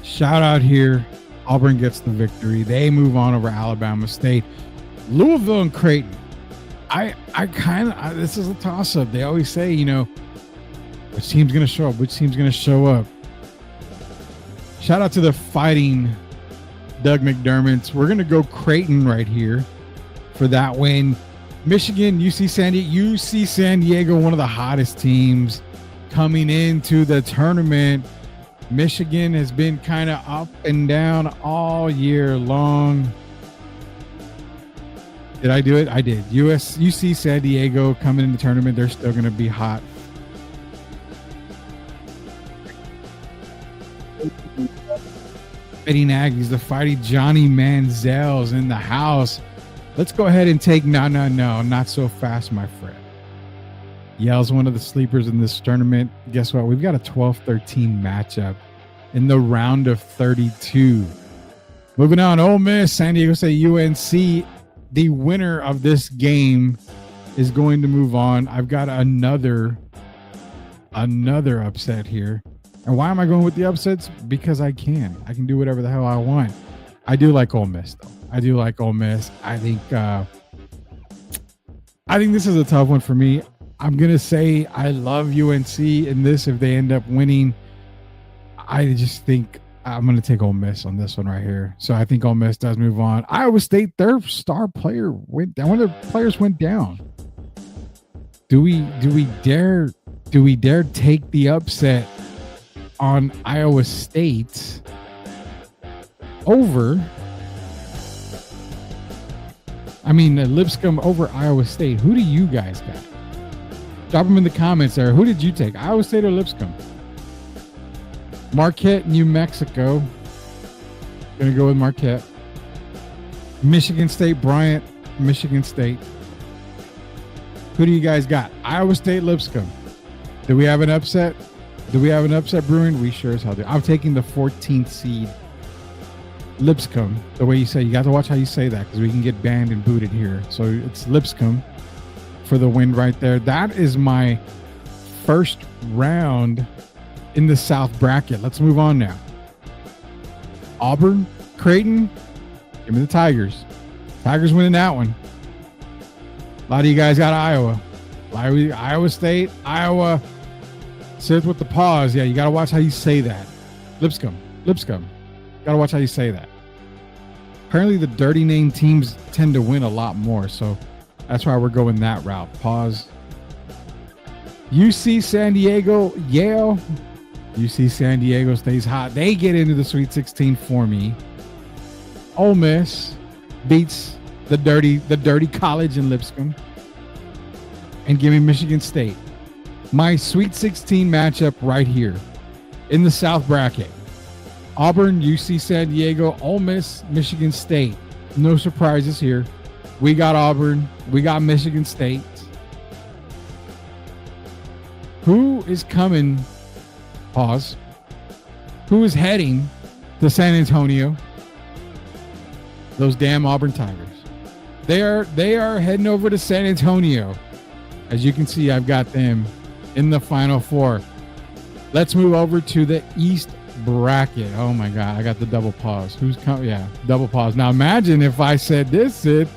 shout out here. Auburn gets the victory. They move on over Alabama State. Louisville and Creighton. This is a toss-up. They always say, which team's going to show up? Which team's going to show up? Shout out to the Fighting Doug McDermott's. We're going to go Creighton right here for that win. Michigan, UC San Diego, one of the hottest teams coming into the tournament. Michigan has been kind of up and down all year long. Did I do it? I did. UC San Diego coming in the tournament. They're still going to be hot. Fighting Aggies, the Fighting Johnny Manziel's in the house. Let's go ahead and take no, not so fast, my friend. Yale's one of the sleepers in this tournament. Guess what? We've got a 12-13 matchup in the round of 32. Moving on, Ole Miss, San Diego State, UNC. The winner of this game is going to move on. I've got another upset here. And why am I going with the upsets? Because I can. I can do whatever the hell I want. I do like Ole Miss, though. I do like Ole Miss. I think this is a tough one for me. I'm going to say I love UNC in this if they end up winning. I just think I'm going to take Ole Miss on this one right here. So I think Ole Miss does move on. Iowa State, their star player went down. One of their players went down. Do we dare take the upset on Iowa State over? Lipscomb over Iowa State. Who do you guys got? Drop them in the comments there. Who did you take? Iowa State or Lipscomb? Marquette, New Mexico. Gonna go with Marquette. Michigan State, Bryant, Michigan State. Who do you guys got? Iowa State, Lipscomb. Do we have an upset? Brewing? We sure as hell do. I'm taking the 14th seed. Lipscomb, the way you say, you got to watch how you say that because we can get banned and booted here. So it's Lipscomb for the win right there. That is my first round in the South bracket. Let's move on now. Auburn, Creighton, give me the Tigers. Tigers winning that one. A lot of you guys got Iowa. Iowa State, Iowa. Sit with the pause. Yeah, you got to watch how you say that. Lipscomb. Got to watch how you say that. Apparently the dirty name teams tend to win a lot more, so that's why we're going that route. Pause. UC San Diego, Yale. UC San Diego stays hot. They get into the Sweet 16 for me. Ole Miss beats the dirty college in Lipscomb. And give me Michigan State. My Sweet 16 matchup right here in the South bracket. Auburn, UC San Diego, Ole Miss, Michigan State. No surprises here. We got Auburn. We got Michigan State. Who is coming? Pause. Who is heading to San Antonio? Those damn Auburn Tigers. They are heading over to San Antonio. As you can see, I've got them in the Final Four. Let's move over to the East bracket. Oh my God, I got the double pause. Who's coming? Yeah, double pause. Now imagine if I said this, Sid.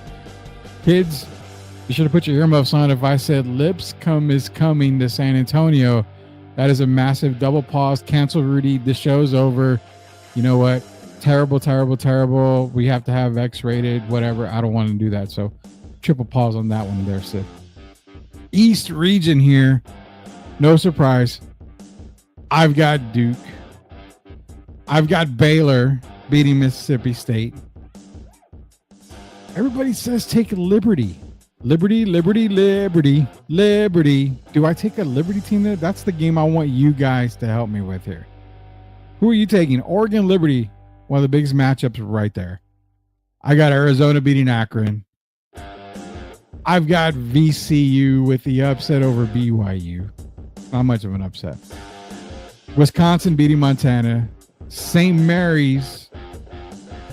Kids, you should have put your earmuffs on. If I said Lipscomb is coming to San Antonio, that is a massive double pause. Cancel Rudy. The show's over. You know what? Terrible. We have to have X-rated, whatever. I don't want to do that. So triple pause on that one there, Sid. East region here. No surprise. I've got Duke. I've got Baylor beating Mississippi State. Everybody says take Liberty. Liberty. Do I take a Liberty team there? That's the game I want you guys to help me with here. Who are you taking? Oregon, Liberty. One of the biggest matchups right there. I got Arizona beating Akron. I've got VCU with the upset over BYU. Not much of an upset. Wisconsin beating Montana. St. Mary's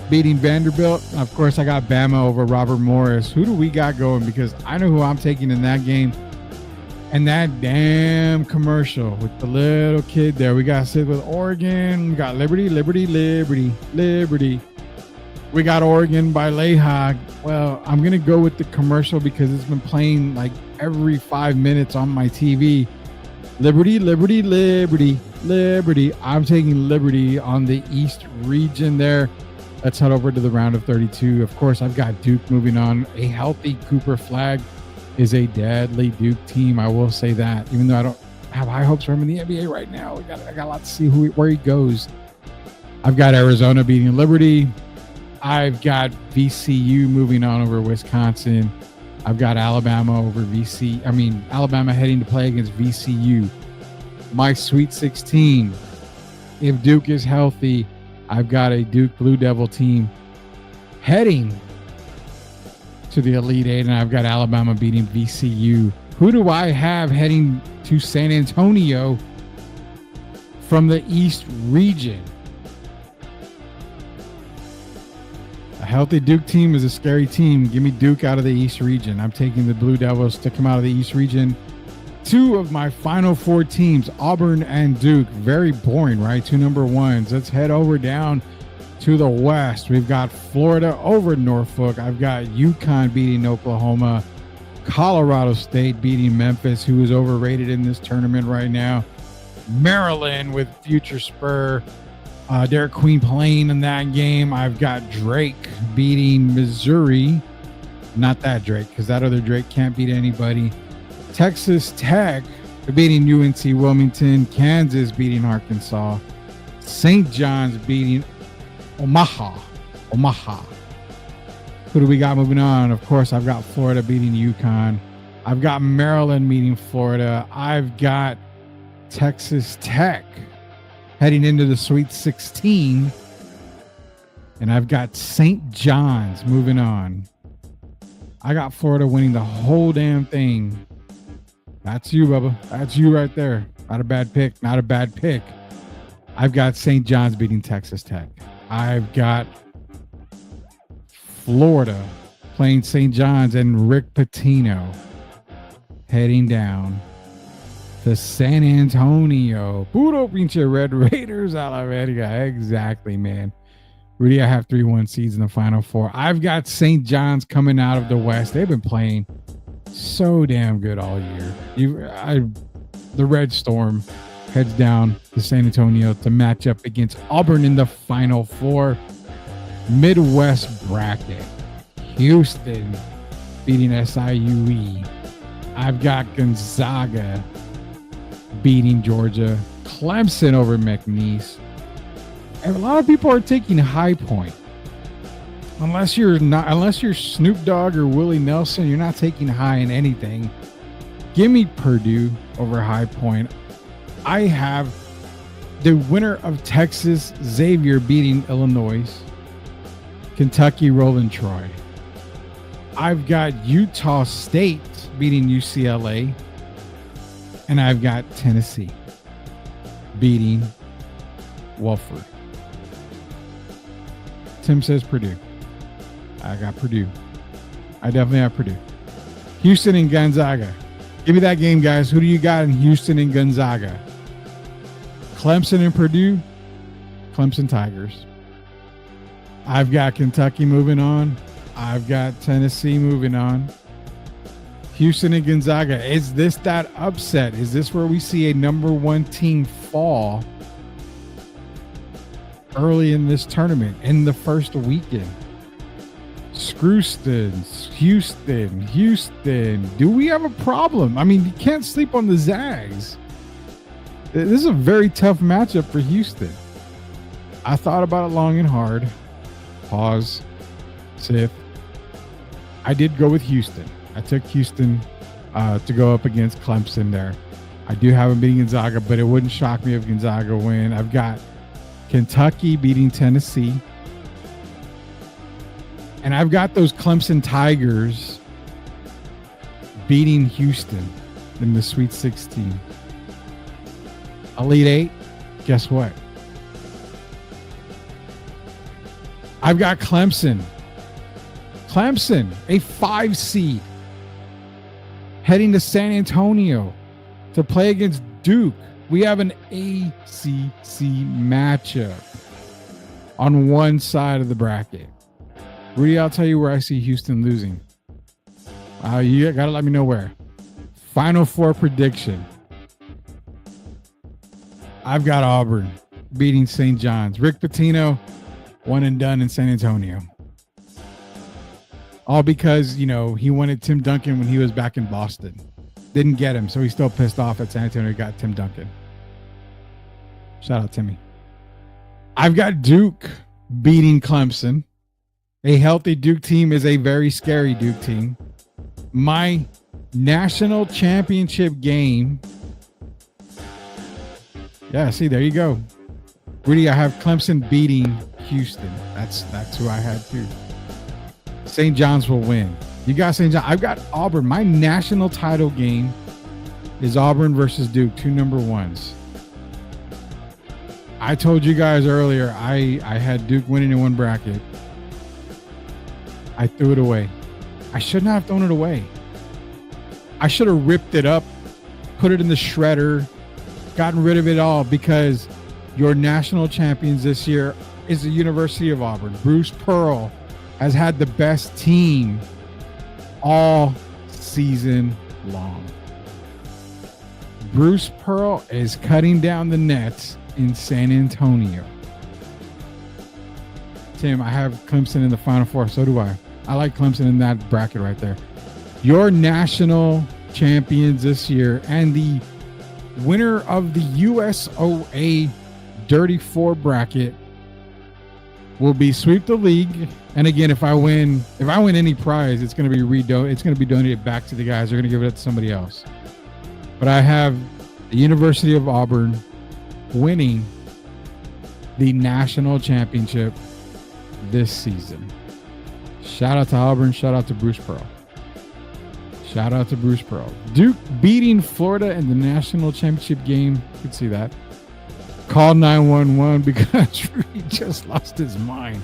beating Vanderbilt. Of course, I got Bama over Robert Morris. Who do we got going? Because I know who I'm taking in that game. And that damn commercial with the little kid there. We got to sit with Oregon. We got Liberty. We got Oregon by Layhawk. Well, I'm going to go with the commercial because it's been playing like every 5 minutes on my TV. Liberty. I'm taking Liberty on the East region there. Let's head over to the round of 32. Of course, I've got Duke moving on. A healthy Cooper Flag is a deadly Duke team. I will say that, even though I don't have high hopes for him in the NBA right now. I got a lot to see where he goes. I've got Arizona beating Liberty. I've got VCU moving on over Wisconsin. I've got Alabama Alabama heading to play against VCU. My Sweet 16. If Duke is healthy, I've got a Duke Blue Devil team heading to the Elite Eight, and I've got Alabama beating VCU. Who do I have heading to San Antonio from the East region? A healthy Duke team is a scary team. Give me Duke out of the East region. I'm taking the Blue Devils to come out of the East region. Two of my final four teams, Auburn and Duke. Very boring, right? Two number ones. Let's head over down to the West. We've got Florida over Norfolk. I've got UConn beating Oklahoma. Colorado State beating Memphis, who is overrated in this tournament right now. Maryland with future Spur. Derek Queen playing in that game. I've got Drake beating Missouri. Not that Drake, because that other Drake can't beat anybody. Texas Tech beating UNC Wilmington. Kansas beating Arkansas. St. John's beating Omaha. Who do we got moving on? Of course, I've got Florida beating UConn. I've got Maryland beating Florida. I've got Texas Tech heading into the Sweet 16. And I've got St. John's moving on. I got Florida winning the whole damn thing. That's you, Bubba. That's you right there. Not a bad pick. I've got St. John's beating Texas Tech. I've got Florida playing St. John's and Rick Pitino heading down to San Antonio. Puro pinche Red Raiders a la verga. Exactly, man. Rudy, I have 3-1 seeds in the Final Four. I've got St. John's coming out of the West. They've been playing so damn good all year. The Red Storm heads down to San Antonio to match up against Auburn in the Final Four. Midwest bracket. Houston beating SIUE. I've got Gonzaga beating Georgia. Clemson over McNeese. And a lot of people are taking High Point. Unless you're Snoop Dogg or Willie Nelson, you're not taking high in anything. Give me Purdue over High Point. I have the winner of Texas, Xavier beating Illinois. Kentucky rolling Troy. I've got Utah State beating UCLA. And I've got Tennessee beating Wofford. Tim says Purdue. I got Purdue. I definitely have Purdue. Houston and Gonzaga. Give me that game, guys. Who do you got in Houston and Gonzaga? Clemson and Purdue. Clemson Tigers. I've got Kentucky moving on. I've got Tennessee moving on. Houston and Gonzaga. Is this that upset? Is this where we see a number one team fall early in this tournament in the first weekend? Houston. Do we have a problem? I mean, you can't sleep on the Zags. This is a very tough matchup for Houston. I thought about it long and hard. Pause. Sift. I did go with Houston. I took Houston to go up against Clemson there. I do have them beating Gonzaga, but it wouldn't shock me if Gonzaga win. I've got Kentucky beating Tennessee. And I've got those Clemson Tigers beating Houston in the Sweet 16. Elite Eight, guess what? I've got Clemson. Clemson, a 5 seed, heading to San Antonio to play against Duke. We have an ACC matchup on one side of the bracket. Rudy, I'll tell you where I see Houston losing. You got to let me know where. Final Four prediction. I've got Auburn beating St. John's. Rick Pitino, one and done in San Antonio. All because, he wanted Tim Duncan when he was back in Boston. Didn't get him, so he's still pissed off at San Antonio. Got Tim Duncan. Shout out Timmy. I've got Duke beating Clemson. A healthy Duke team is a very scary Duke team. My national championship game. Yeah, see, there you go. Rudy, I have Clemson beating Houston. That's who I had too. St. John's will win. You got St. John. I've got Auburn. My national title game is Auburn versus Duke, 2 number ones. I told you guys earlier I had Duke winning in one bracket. I threw it away. I should not have thrown it away. I should have ripped it up, put it in the shredder, gotten rid of it all, because your national champions this year is the University of Auburn. Bruce Pearl has had the best team all season long. Bruce Pearl is cutting down the nets in San Antonio. Tim, I have Clemson in the Final Four. So do I. I like Clemson in that bracket right there. Your national champions this year and the winner of the USOA Dirty Four bracket will be Sweep the League. And again, if I win any prize, it's going to be donated back to the guys. They're going to give it to somebody else. But I have the University of Auburn winning the national championship this season. Shout out to Auburn. Shout out to Bruce Pearl. Shout out to Bruce Pearl. Duke beating Florida in the national championship game. You can see that. Call 911 because he just lost his mind.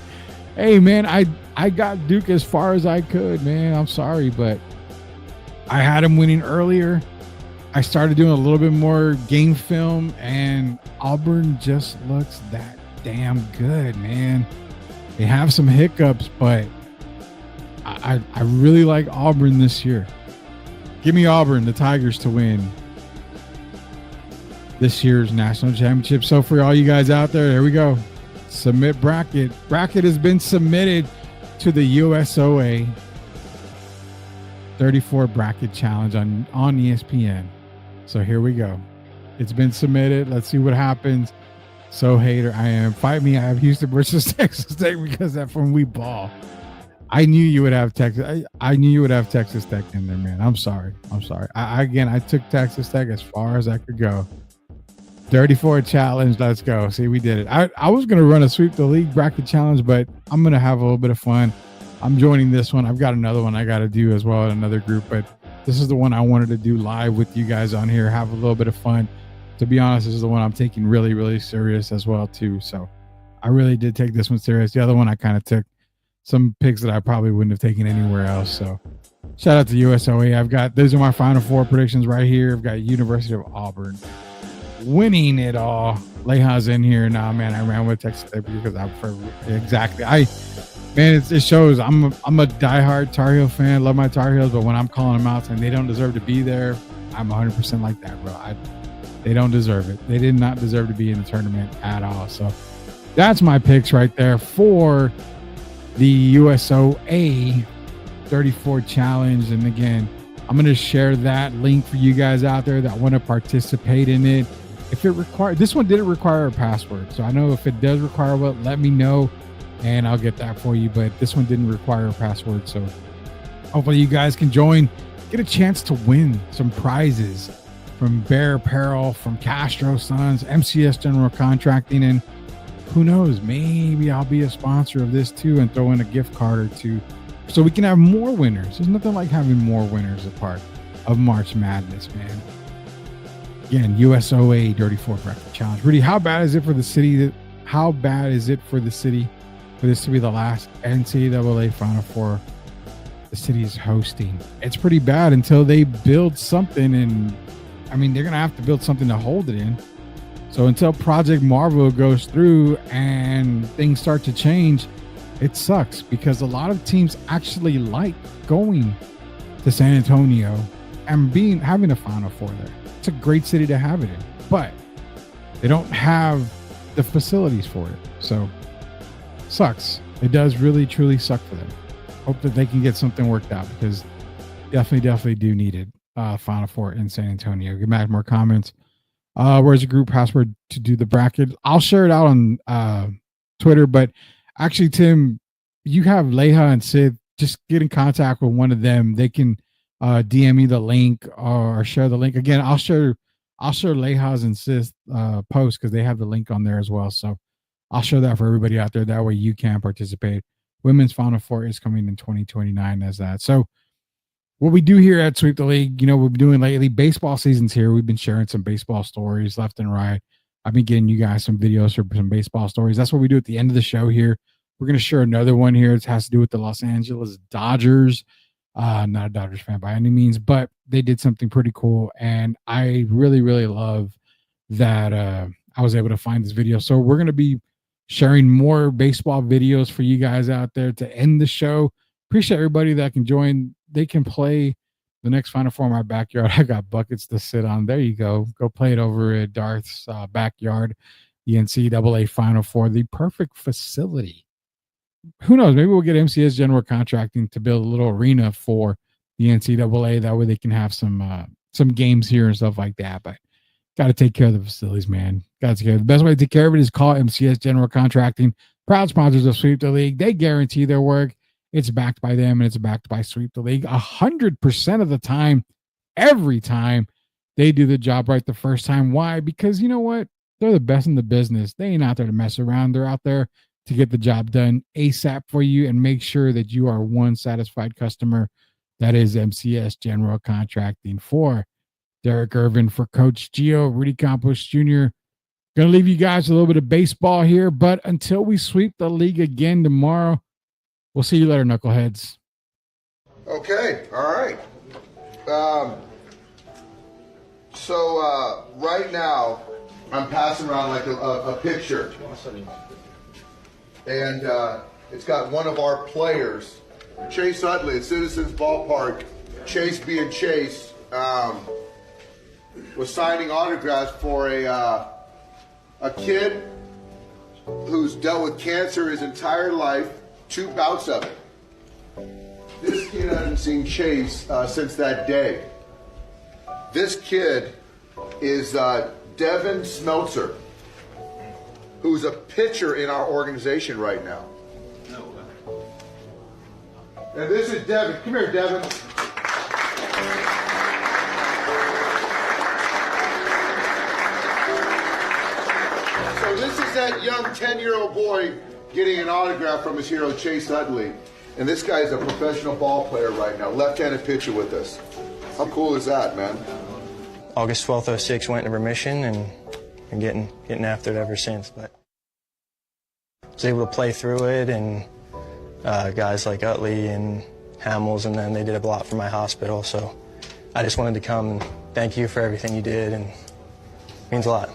Hey, man, I got Duke as far as I could, man. I'm sorry, but I had him winning earlier. I started doing a little bit more game film, and Auburn just looks that damn good, man. They have some hiccups, but I really like Auburn this year. Give me Auburn, the Tigers, to win this year's national championship. So for all you guys out there, here we go. Submit bracket. Bracket has been submitted to the USOA 34 bracket challenge on ESPN. So here we go. It's been submitted. Let's see what happens. So hater I am. Fight me. I have Houston versus Texas Tech because that from we ball. I knew you would have Texas. I knew you would have Texas Tech in there, man. I'm sorry. I took Texas Tech as far as I could go. 34 challenge. Let's go. See, we did it. I was going to run a Sweep the League bracket challenge, but I'm going to have a little bit of fun. I'm joining this one. I've got another one I got to do as well in another group, but this is the one I wanted to do live with you guys on here, have a little bit of fun. To be honest, this is the one I'm taking really, really serious as well, too. So I really did take this one serious. The other one I kind of took some picks that I probably wouldn't have taken anywhere else. So shout out to USOA. Those are my Final Four predictions right here. I've got University of Auburn winning it all. Leha's in here now, man. I ran with Texas Tech because it shows I'm a diehard Tar Heel fan. Love my Tar Heels, but when I'm calling them out saying they don't deserve to be there, I'm 100% like that, bro. They don't deserve it. They did not deserve to be in the tournament at all. So that's my picks right there for the USOA 34 challenge. And again, I'm going to share that link for you guys out there that want to participate in it. If it requires, this one didn't require a password. So I know if it does require one, let me know and I'll get that for you. But this one didn't require a password. So hopefully you guys can join, get a chance to win some prizes from Bear Apparel, from Castro Sons, MCS General Contracting, and who knows, maybe I'll be a sponsor of this too and throw in a gift card or two so we can have more winners. There's nothing like having more winners a part of March Madness, man. Again, USOA Dirty Four Bracket Challenge. Rudy, how bad is it for the city for this to be the last NCAA Final Four the city is hosting? It's pretty bad until they build something and I mean, they're going to have to build something to hold it in. So until Project Marvel goes through and things start to change, it sucks because a lot of teams actually like going to San Antonio and having a Final Four there. It's a great city to have it in, but they don't have the facilities for it. So sucks. It does really, truly suck for them. Hope that they can get something worked out because definitely do need it. Final Four in San Antonio. Get back more comments. Where's the group password to do the bracket? I'll share it out on Twitter, but actually, Tim, you have Leha and Sid. Just get in contact with one of them. They can DM me the link or share the link. Again, I'll share Leha's and Sid's post because they have the link on there as well. So I'll show that for everybody out there. That way you can participate. Women's Final Four is coming in 2029 as that. So what we do here at Sweep the League, we've been doing lately, baseball season's here. We've been sharing some baseball stories left and right. I've been getting you guys some videos for some baseball stories. That's what we do at the end of the show here. We're going to share another one here. It has to do with the Los Angeles Dodgers. Not a Dodgers fan by any means, but they did something pretty cool. And I really, really love that I was able to find this video. So we're going to be sharing more baseball videos for you guys out there to end the show. Appreciate everybody that can join. They can play the next Final Four in my backyard. I got buckets to sit on. There you go. Go play it over at Darth's backyard. The NCAA Final Four, the perfect facility. Who knows? Maybe we'll get MCS General Contracting to build a little arena for the NCAA. That way they can have some games here and stuff like that. But got to take care of the facilities, man. Got to take care. The best way to take care of it is call MCS General Contracting. Proud sponsors of Sweep the League. They guarantee their work. It's backed by them, and it's backed by Sweep the League 100% of the time, every time they do the job right the first time. Why? Because you know what? They're the best in the business. They ain't out there to mess around. They're out there to get the job done ASAP for you and make sure that you are one satisfied customer. That is MCS General Contracting. For Derek Irvin, for Coach Gio, Rudy Campos Jr., going to leave you guys a little bit of baseball here, but until we sweep the league again tomorrow, we'll see you later, knuckleheads. Okay, all right. So right now, I'm passing around like a picture. And it's got one of our players, Chase Utley at Citizens Ballpark. Chase being Chase was signing autographs for a kid who's dealt with cancer his entire life. 2 bouts of it. This kid hasn't seen Chase since that day. This kid is Devin Smeltzer, who's a pitcher in our organization right now. And this is Devin. Come here, Devin. So this is that young 10-year-old boy getting an autograph from his hero, Chase Utley. And this guy is a professional ball player right now, left-handed pitcher with us. How cool is that, man? August 12th, 06 went into remission and been getting after it ever since. But I was able to play through it, and guys like Utley and Hamels, and then they did a lot for my hospital. So I just wanted to come and thank you for everything you did, and it means a lot.